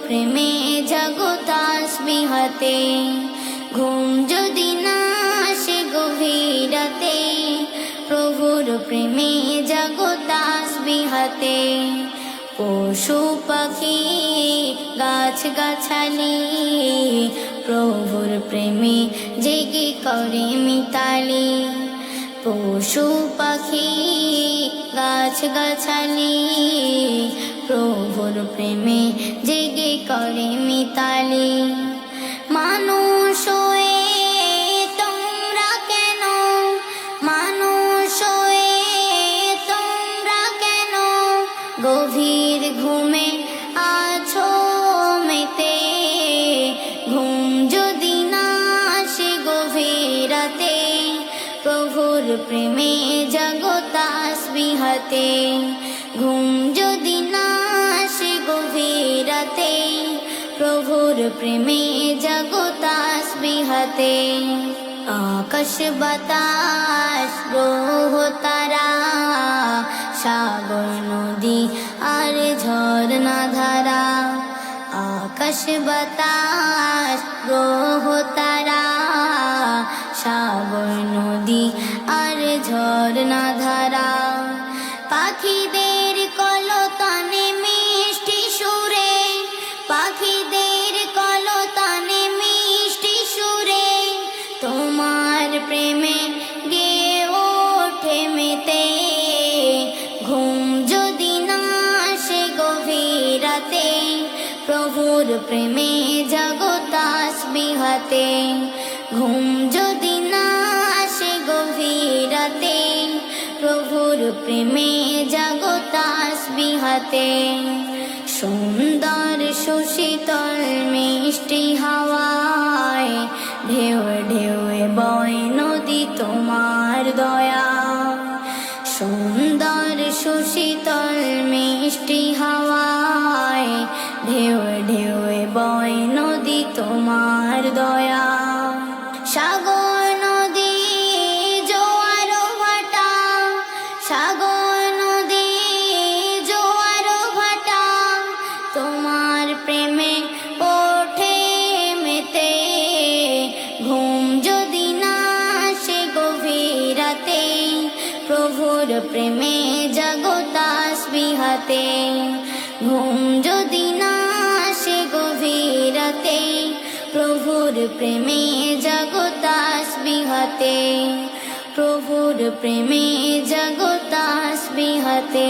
প্রেমে জাগো তাসবিহাতে, ঘুম যদি না আসে গভীর রাতে, প্রভুর প্রেমে জাগো তাসবিহাতে। পশু পাখি গাছ গাছালি প্রভুর প্রেমে জেগে করে মিতালি। পশু পাখি গাছ গাছালি প্রভুর প্রেমে জেগে করে মিতালি। মানুষ হয়ে তোমরা কেন, মানুষ হয়ে তোমরা কেন গভীর ঘুমে আছো মেতে, ঘুম যদি না আসে গভীর রাতে, প্রভুর প্রেমে জাগো তাসবিহাতে। ঘুম যদি না আসে গভীর রাতে, প্রভুর প্রেমে জাগো তাসবিহাতে। আকাশ বাতাস গ্রহ তারা, সাগর নদী আর ঝরনা ধারা। আকাশ বাতাস গ্রহ তারা, সাগর নদী আর ঝরনা ধারা। পাখিদের কলতানে মিষ্টি সুরে, পাখিদের কলতানে মিষ্টি সুরে, তোমার প্রেমে গেয়ে ওঠে মেতে। ঘুম যদি না আসে গভীর রাতে, প্রভুর প্রেমে জাগো তাসবিহাতে। ঘুম যদি না আসে গভীর রাতে, প্রভুর প্রেমে জাগো তাসবিহাতে। সুন্দর সুশীতল মিষ্টি হাওয়ায় ঢেউ ঢেউ বয় নদী তোমার দয়া। সুন্দর সুশীতল মিষ্টি হাওয়ায় ঢেউ ঢেউ বয় নদী তোমার দয়া। সাগর নদী জোয়ার ভাটা, সাগর নদী জোয়ার ভাটা, তোমার প্রেমে ওঠে মেতে। ঘুম যদি না আসে গভীর রাতে, প্রভুর প্রেমে জাগো তাসবিহাতে। ঘুম যদি না আসে গভীর রাতে, প্রভুর প্রেমে জাগো তাসবিহাতে। প্রভুর প্রেমে জাগো তাসবিহাতে।